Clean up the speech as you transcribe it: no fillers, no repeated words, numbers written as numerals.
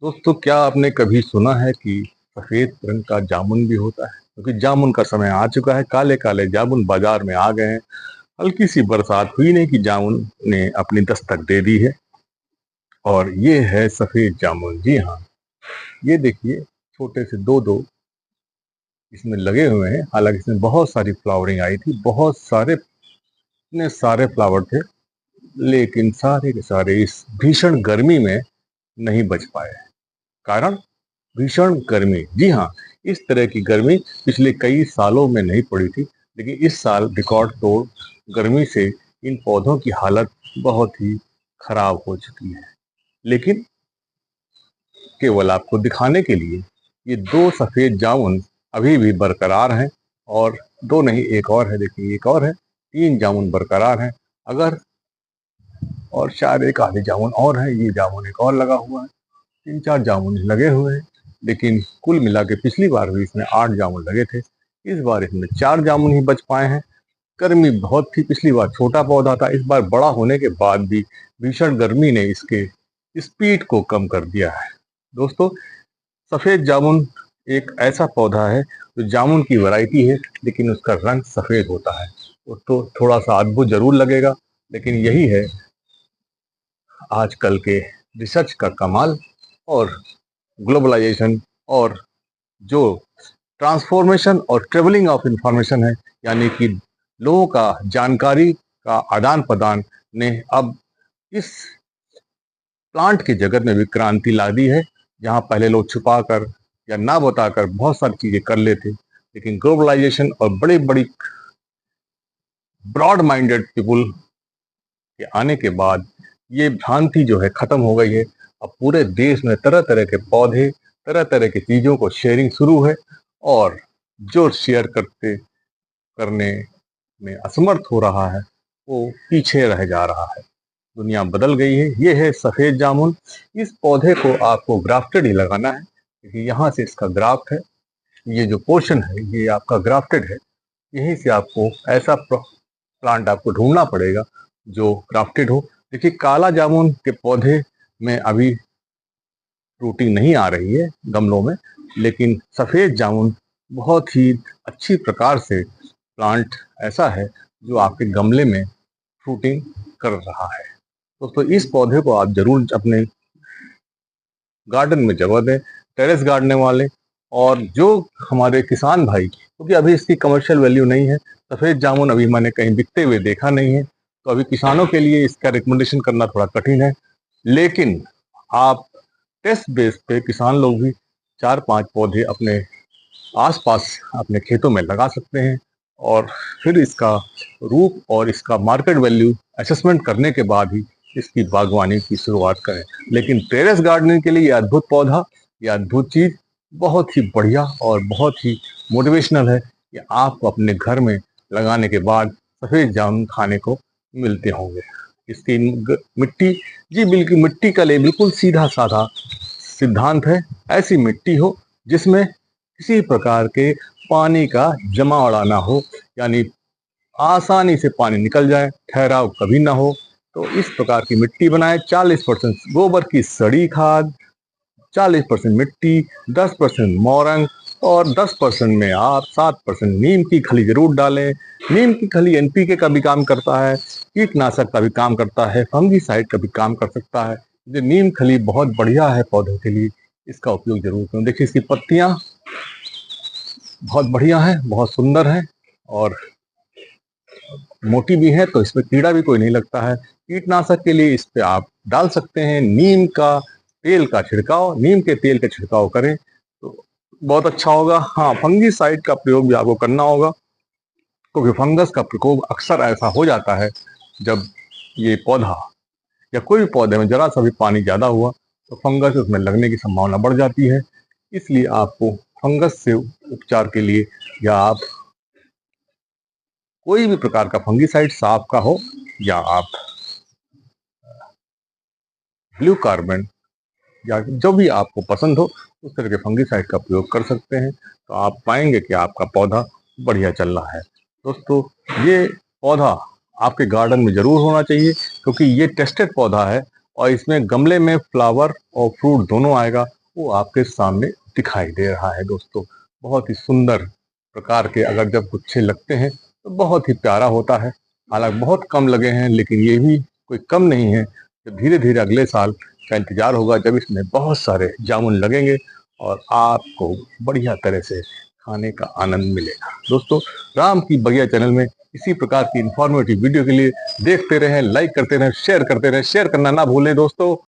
दोस्तों, क्या आपने कभी सुना है कि सफेद रंग का जामुन भी होता है? क्योंकि जामुन का समय आ चुका है, काले काले जामुन बाजार में आ गए हैं। हल्की सी बरसात हुई नहीं कि जामुन ने अपनी दस्तक दे दी है। और ये है सफेद जामुन। जी हाँ, ये देखिए, छोटे से दो दो इसमें लगे हुए हैं। हालांकि इसमें बहुत सारी फ्लावरिंग आई थी, बहुत सारे, इतने सारे फ्लावर थे, लेकिन सारे के सारे इस भीषण गर्मी में नहीं बच पाए। कारण भीषण गर्मी। जी हाँ, इस तरह की गर्मी पिछले कई सालों में नहीं पड़ी थी, लेकिन इस साल रिकॉर्ड तोड़ गर्मी से इन पौधों की हालत बहुत ही खराब हो चुकी है। लेकिन केवल आपको दिखाने के लिए ये दो सफेद जामुन अभी भी बरकरार हैं। और दो नहीं, एक और है, देखिए एक और है। तीन जामुन बरकरार हैं। अगर और शायद एक आधे जामुन और है, ये जामुन एक और लगा हुआ है। तीन चार जामुन लगे हुए हैं, लेकिन कुल मिला के पिछली बार भी इसमें 8 जामुन लगे थे। इस बार इसमें 4 जामुन ही बच पाए हैं। गर्मी बहुत थी, पिछली बार छोटा पौधा था, इस बार बड़ा होने के बाद भी भीषण गर्मी ने इसके स्पीड को कम कर दिया है। दोस्तों, सफेद जामुन एक ऐसा पौधा है जो जामुन की वैरायटी है, लेकिन उसका रंग सफेद होता है। वो तो थोड़ा सा अद्भुत जरूर लगेगा, लेकिन यही है आजकल के रिसर्च का कमाल। और ग्लोबलाइजेशन और जो ट्रांसफॉर्मेशन और ट्रेवलिंग ऑफ इंफॉर्मेशन है, यानी कि लोगों का जानकारी का आदान प्रदान ने अब इस प्लांट की जगत में भी क्रांति ला दी है। जहां पहले लोग छुपा कर या ना बताकर बहुत सारी चीजें कर लेते, लेकिन ग्लोबलाइजेशन और बड़ी बड़ी ब्रॉड माइंडेड पीपुल के आने के बाद ये भ्रांति जो है खत्म हो गई है। अब पूरे देश में तरह तरह के पौधे, तरह तरह की चीजों को शेयरिंग शुरू है। और जो शेयर करते करने में असमर्थ हो रहा है, वो पीछे रह जा रहा है। दुनिया बदल गई है। ये है सफेद जामुन। इस पौधे को आपको ग्राफ्टेड ही लगाना है, क्योंकि यहाँ से इसका ग्राफ्ट है। ये जो पोर्शन है ये आपका ग्राफ्टेड है। यहीं से आपको ऐसा प्लांट आपको ढूंढना पड़ेगा जो ग्राफ्टेड हो। देखिए, काला जामुन के पौधे में अभी फ्रूटिंग नहीं आ रही है गमलों में, लेकिन सफेद जामुन बहुत ही अच्छी प्रकार से प्लांट ऐसा है जो आपके गमले में फ्रूटिंग कर रहा है। दोस्तों, इस पौधे को आप जरूर अपने गार्डन में जगह दें, टेरेस गार्डनिंग वाले। और जो हमारे किसान भाई, क्योंकि अभी इसकी कमर्शियल वैल्यू नहीं है, सफेद जामुन अभी मैंने कहीं बिकते हुए देखा नहीं है, तो अभी किसानों के लिए इसका रिकमेंडेशन करना थोड़ा कठिन है। लेकिन आप टेस्ट बेस पे किसान लोग भी 4-5 पौधे अपने आसपास अपने खेतों में लगा सकते हैं। और फिर इसका रूप और इसका मार्केट वैल्यू असेसमेंट करने के बाद ही इसकी बागवानी की शुरुआत करें। लेकिन टेरेस गार्डनिंग के लिए ये अद्भुत पौधा, ये अद्भुत चीज बहुत ही बढ़िया और बहुत ही मोटिवेशनल है कि आपको अपने घर में लगाने के बाद सफेद जामुन खाने को मिलते होंगे। इसकी मिट्टी, जी बिल्कुल, मिट्टी का लिए बिल्कुल सीधा साधा सिद्धांत है। ऐसी मिट्टी हो जिसमें किसी प्रकार के पानी का जमावड़ा ना हो, यानी आसानी से पानी निकल जाए, ठहराव कभी ना हो। तो इस प्रकार की मिट्टी बनाए। 40% गोबर की सड़ी खाद, 40% मिट्टी, 10% मोरंग, और 10% में आप 7% नीम की खली जरूर डालें। नीम की खली एनपीके का भी काम करता है, कीटनाशक का भी काम करता है, फंगीसाइड का भी काम कर सकता है। ये नीम खली बहुत बढ़िया है पौधों के लिए, इसका उपयोग जरूर करें। देखिए, इसकी पत्तियां बहुत बढ़िया है, बहुत सुंदर है और मोटी भी है, तो इसमें कीड़ा भी कोई नहीं लगता है। कीटनाशक के लिए इस पे आप डाल सकते हैं नीम का तेल का छिड़काव, नीम के तेल का छिड़काव करें तो बहुत अच्छा होगा। हाँ, फंगीसाइड का प्रयोग भी आपको करना होगा, क्योंकि फंगस का प्रकोप अक्सर ऐसा हो जाता है जब ये पौधा या कोई भी पौधे में जरा सा भी पानी ज्यादा हुआ तो फंगस उसमें लगने की संभावना बढ़ जाती है। इसलिए आपको फंगस से उपचार के लिए, या आप कोई भी प्रकार का फंगीसाइड सांप का हो, या आप ब्लू कार्बन, या जो भी आपको पसंद हो उस तरह के फंगीसाइड का प्रयोग कर सकते हैं, तो आप पाएंगे कि आपका पौधा बढ़िया चल रहा है। दोस्तों, ये पौधा आपके गार्डन में जरूर होना चाहिए, क्योंकि ये टेस्टेड पौधा है और इसमें गमले में फ्लावर और फ्रूट दोनों आएगा, वो आपके सामने दिखाई दे रहा है दोस्तों। बहुत ही सुंदर प्रकार के अगर जब गुच्छे लगते हैं तो बहुत ही प्यारा होता है। हालांकि बहुत कम लगे हैं, लेकिन ये भी कोई कम नहीं है। तो धीरे धीरे अगले साल का इंतजार होगा जब इसमें बहुत सारे जामुन लगेंगे और आपको बढ़िया तरह से खाने का आनंद मिलेगा। दोस्तों, राम की बगिया चैनल में इसी प्रकार की इंफॉर्मेटिव वीडियो के लिए देखते रहें, लाइक करते रहें, शेयर करते रहें। शेयर करना ना भूलें दोस्तों।